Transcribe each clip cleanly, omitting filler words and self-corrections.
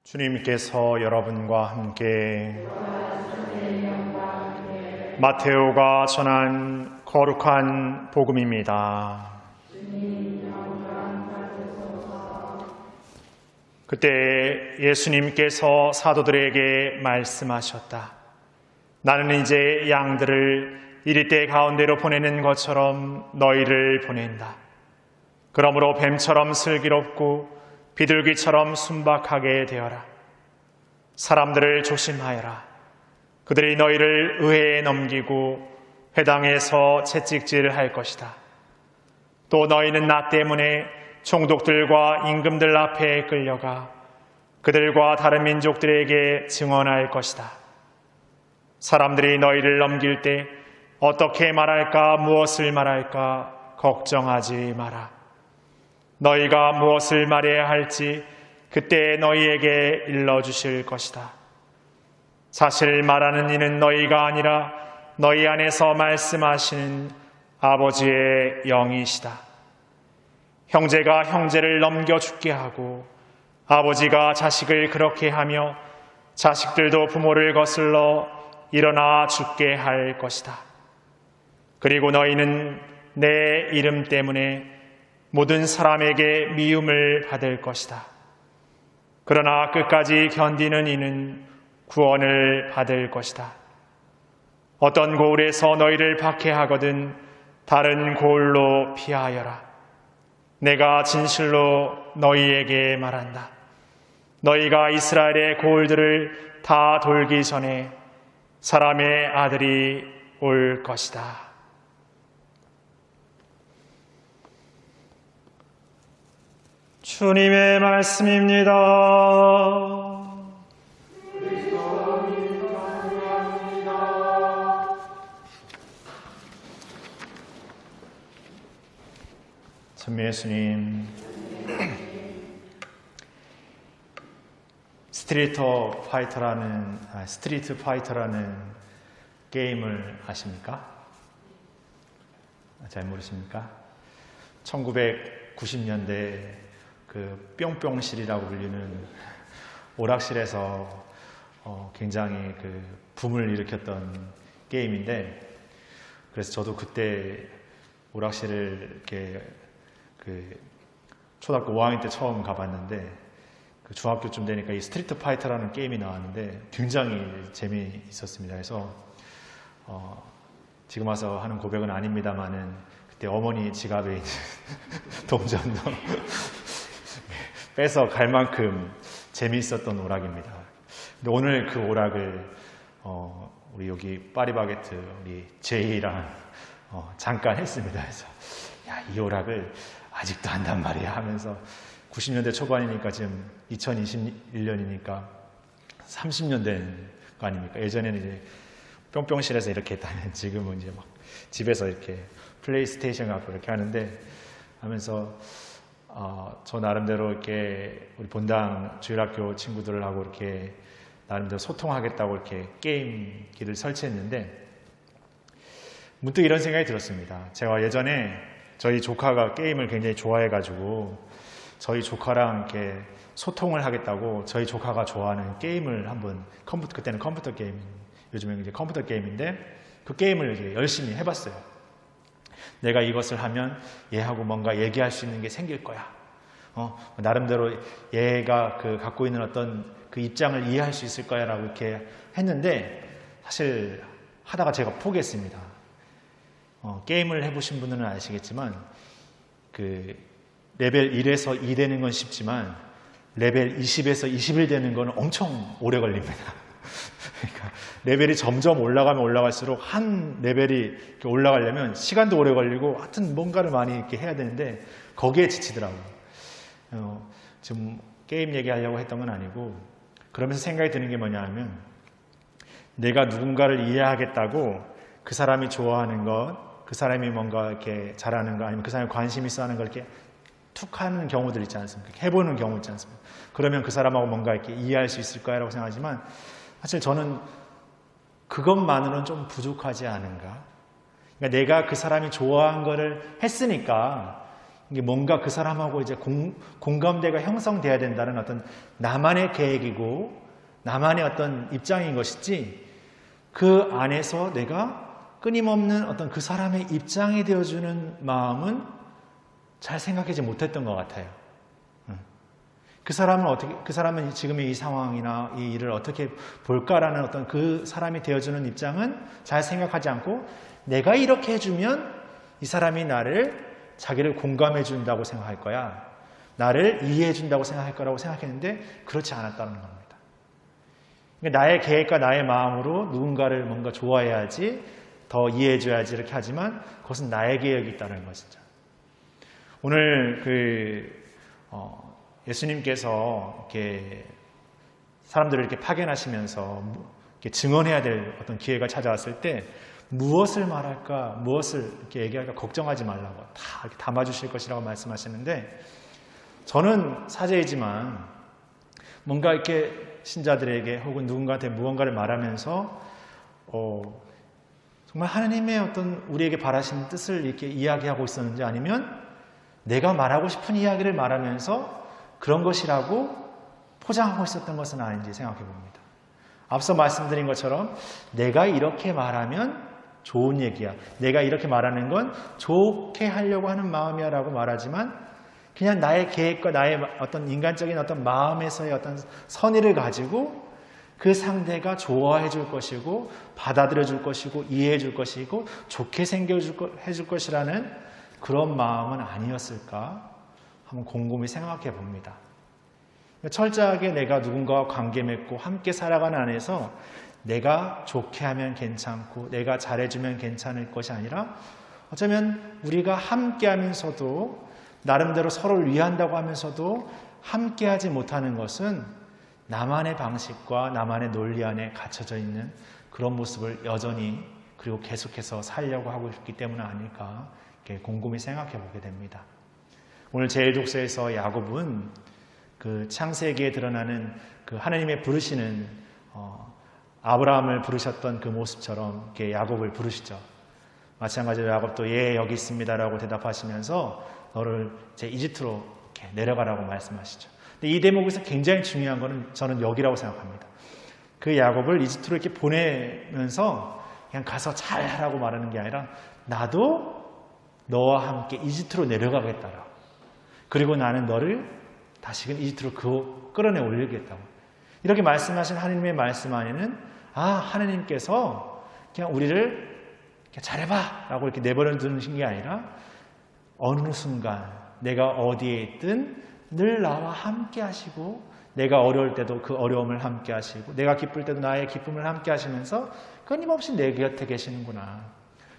주님께서 여러분과 함께 마테오가 전한 거룩한 복음입니다. 그때 예수님께서 사도들에게 말씀하셨다. 나는 이제 양들을 이리떼 가운데로 보내는 것처럼 너희를 보낸다. 그러므로 뱀처럼 슬기롭고 비둘기처럼 순박하게 되어라. 사람들을 조심하여라. 그들이 너희를 의회에 넘기고 회당에서 채찍질할 것이다. 또 너희는 나 때문에 총독들과 임금들 앞에 끌려가 그들과 다른 민족들에게 증언할 것이다. 사람들이 너희를 넘길 때 어떻게 말할까, 무엇을 말할까 걱정하지 마라. 너희가 무엇을 말해야 할지 그때 너희에게 일러주실 것이다. 사실 말하는 이는 너희가 아니라 너희 안에서 말씀하시는 아버지의 영이시다. 형제가 형제를 넘겨 죽게 하고 아버지가 자식을 그렇게 하며 자식들도 부모를 거슬러 일어나 죽게 할 것이다. 그리고 너희는 내 이름 때문에 모든 사람에게 미움을 받을 것이다. 그러나 끝까지 견디는 이는 구원을 받을 것이다. 어떤 고을에서 너희를 박해하거든 다른 고을로 피하여라. 내가 진실로 너희에게 말한다. 너희가 이스라엘의 고을들을 다 돌기 전에 사람의 아들이 올 것이다. 주님의 말씀입니다. 참 예수님, 스트리트 파이터라는 게임을 아십니까? 잘 모르십니까? 1990년대 그 뿅뿅실이라고 불리는 오락실에서 굉장히 그 붐을 일으켰던 게임인데, 그래서 저도 그때 오락실을 이렇게 그 초등학교 5학년 때 처음 가봤는데, 그 중학교쯤 되니까 이 스트리트 파이터라는 게임이 나왔는데 굉장히 재미있었습니다. 그래서 지금 와서 하는 고백은 아닙니다만은 그때 어머니 지갑에 있는 동전도 빼서 갈 만큼 재미있었던 오락입니다. 근데 오늘 그 오락을 우리 여기 파리바게트 우리 제이랑 잠깐 했습니다. 그래서 이 오락을 아직도 한단 말이야 하면서 90년대 초반이니까 지금 2021년이니까 30년 된 거 아닙니까? 예전에는 이제 뿅뿅실에서 이렇게 했다면 지금은 이제 막 집에서 이렇게 플레이스테이션 갖고 이렇게 하는데 하면서 저 나름대로 이렇게 우리 본당 주일학교 친구들하고 이렇게 나름대로 소통하겠다고 이렇게 게임기를 설치했는데 문득 이런 생각이 들었습니다. 제가 예전에 저희 조카가 게임을 굉장히 좋아해가지고 저희 조카랑 이렇게 소통을 하겠다고 저희 조카가 좋아하는 게임을 한번 그때는 컴퓨터 게임, 요즘엔 이제 컴퓨터 게임인데 그 게임을 이제 열심히 해봤어요. 내가 이것을 하면 얘하고 뭔가 얘기할 수 있는 게 생길 거야. 나름대로 얘가 그 갖고 있는 어떤 그 입장을 이해할 수 있을 거야 라고 이렇게 했는데 사실 하다가 제가 포기했습니다. 게임을 해보신 분들은 아시겠지만 그 레벨 1에서 2 되는 건 쉽지만 레벨 20에서 21 되는 건 엄청 오래 걸립니다. 그러니까 레벨이 점점 올라가면 올라갈수록 한 레벨이 이렇게 올라가려면 시간도 오래 걸리고 하여튼 뭔가를 많이 이렇게 해야 되는데 거기에 지치더라고요. 지금 게임 얘기하려고 했던 건 아니고 그러면서 생각이 드는 게 뭐냐 하면 내가 누군가를 이해하겠다고 그 사람이 좋아하는 것, 그 사람이 뭔가 이렇게 잘하는 거 아니면 그 사람이 관심 있어 하는 걸 이렇게 툭 하는 경우들 있지 않습니까? 해보는 경우 있지 않습니까? 그러면 그 사람하고 뭔가 이렇게 이해할 수 있을 거야라고 생각하지만 사실 저는 그것만으로는 좀 부족하지 않은가? 그러니까 내가 그 사람이 좋아한 거를 했으니까 이게 뭔가 그 사람하고 이제 공감대가 형성돼야 된다는 어떤 나만의 계획이고 나만의 어떤 입장인 것이지, 그 안에서 내가 끊임없는 어떤 그 사람의 입장이 되어주는 마음은 잘 생각하지 못했던 것 같아요. 그 사람은 지금의 이 상황이나 이 일을 어떻게 볼까라는 어떤 그 사람이 되어주는 입장은 잘 생각하지 않고, 내가 이렇게 해주면 이 사람이 자기를 공감해 준다고 생각할 거야, 나를 이해해 준다고 생각할 거라고 생각했는데 그렇지 않았다는 겁니다. 그러니까 나의 계획과 나의 마음으로 누군가를 뭔가 좋아해야지, 더 이해해 줘야지 이렇게 하지만 그것은 나의 계획이 있다는 것이죠. 오늘 예수님께서 이렇게 사람들을 이렇게 파견하시면서 이렇게 증언해야 될 어떤 기회가 찾아왔을 때 무엇을 말할까, 무엇을 이렇게 얘기할까 걱정하지 말라고 다 이렇게 담아주실 것이라고 말씀하시는데, 저는 사제이지만 뭔가 이렇게 신자들에게 혹은 누군가한테 무언가를 말하면서 정말 하나님의 어떤 우리에게 바라시는 뜻을 이렇게 이야기하고 있었는지, 아니면 내가 말하고 싶은 이야기를 말하면서 그런 것이라고 포장하고 있었던 것은 아닌지 생각해 봅니다. 앞서 말씀드린 것처럼 내가 이렇게 말하면 좋은 얘기야, 내가 이렇게 말하는 건 좋게 하려고 하는 마음이야 라고 말하지만, 그냥 나의 계획과 나의 어떤 인간적인 어떤 마음에서의 어떤 선의를 가지고 그 상대가 좋아해 줄 것이고 받아들여 줄 것이고 이해해 줄 것이고 좋게 해 줄 것이라는 그런 마음은 아니었을까 한번 곰곰이 생각해 봅니다. 철저하게 내가 누군가와 관계 맺고 함께 살아가는 안에서 내가 좋게 하면 괜찮고 내가 잘해주면 괜찮을 것이 아니라, 어쩌면 우리가 함께 하면서도 나름대로 서로를 위한다고 하면서도 함께 하지 못하는 것은 나만의 방식과 나만의 논리 안에 갇혀져 있는 그런 모습을 여전히 그리고 계속해서 살려고 하고 있기 때문 아닐까, 이렇게 곰곰이 생각해 보게 됩니다. 오늘 제1독서에서 야곱은 그 창세기에 드러나는 그 하나님의 부르시는 아브라함을 부르셨던 그 모습처럼 이렇게 야곱을 부르시죠. 마찬가지로 야곱도 예 여기 있습니다라고 대답하시면서 너를 제 이집트로 이렇게 내려가라고 말씀하시죠. 근데 이 대목에서 굉장히 중요한 것은 저는 여기라고 생각합니다. 그 야곱을 이집트로 이렇게 보내면서 그냥 가서 잘하라고 말하는 게 아니라, 나도 너와 함께 이집트로 내려가겠다라. 그리고 나는 너를 다시금 이집트로 끌어내 올리겠다고. 이렇게 말씀하신 하나님의 말씀 안에는 하나님께서 그냥 우리를 잘해봐 라고 이렇게 내버려 두는 게 아니라, 어느 순간 내가 어디에 있든 늘 나와 함께 하시고, 내가 어려울 때도 그 어려움을 함께 하시고, 내가 기쁠 때도 나의 기쁨을 함께 하시면서 끊임없이 내 곁에 계시는구나.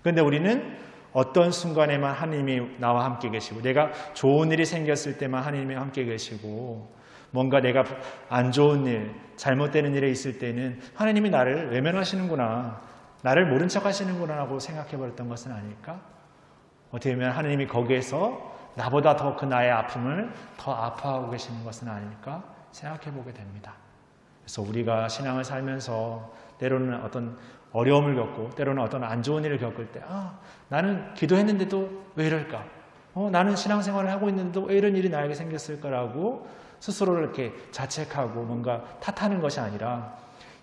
그런데 우리는 어떤 순간에만 하나님이 나와 함께 계시고, 내가 좋은 일이 생겼을 때만 하나님이 함께 계시고, 뭔가 내가 안 좋은 일, 잘못되는 일에 있을 때는 하나님이 나를 외면하시는구나, 나를 모른 척 하시는구나 하고 생각해 버렸던 것은 아닐까? 어떻게 보면 하나님이 거기에서 나보다 더 그 나의 아픔을 더 아파하고 계시는 것은 아닐까 생각해 보게 됩니다. 그래서 우리가 신앙을 살면서 때로는 어떤 어려움을 겪고 때로는 어떤 안 좋은 일을 겪을 때 나는 기도했는데도 왜 이럴까? 나는 신앙생활을 하고 있는데도 왜 이런 일이 나에게 생겼을까라고 스스로를 이렇게 자책하고 뭔가 탓하는 것이 아니라,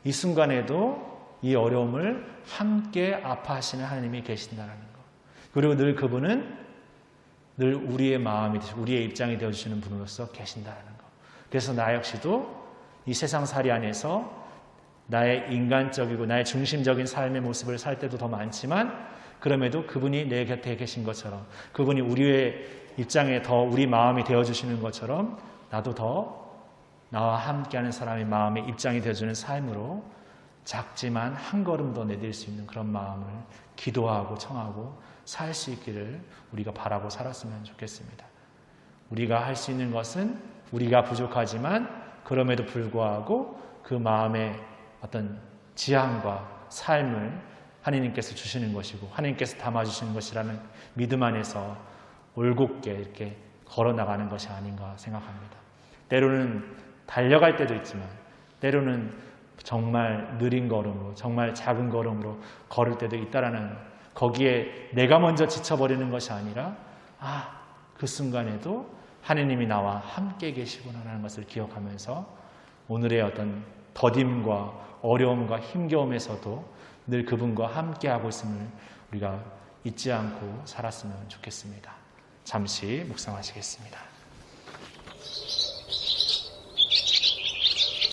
이 순간에도 이 어려움을 함께 아파하시는 하나님이 계신다는 것. 그리고 늘 그분은 늘 우리의 마음이 되시고 우리의 입장이 되어주시는 분으로서 계신다는 것. 그래서 나 역시도 이 세상살이 안에서 나의 인간적이고 나의 중심적인 삶의 모습을 살 때도 더 많지만, 그럼에도 그분이 내 곁에 계신 것처럼, 그분이 우리의 입장에 더 우리 마음이 되어주시는 것처럼, 나도 더 나와 함께하는 사람의 마음의 입장이 되어주는 삶으로 작지만 한 걸음 더 내딜 수 있는 그런 마음을 기도하고 청하고 살 수 있기를 우리가 바라고 살았으면 좋겠습니다. 우리가 할 수 있는 것은 우리가 부족하지만 그럼에도 불구하고 그 마음의 어떤 지향과 삶을 하나님께서 주시는 것이고 하나님께서 담아주시는 것이라는 믿음 안에서 올곧게 이렇게 걸어나가는 것이 아닌가 생각합니다. 때로는 달려갈 때도 있지만 때로는 정말 느린 걸음으로, 정말 작은 걸음으로 걸을 때도 있다라는, 거기에 내가 먼저 지쳐버리는 것이 아니라 그 순간에도 하느님이 나와 함께 계시구나라는 것을 기억하면서 오늘의 어떤 더딤과 어려움과 힘겨움에서도 늘 그분과 함께하고 있음을 우리가 잊지 않고 살았으면 좋겠습니다. 잠시 묵상하시겠습니다.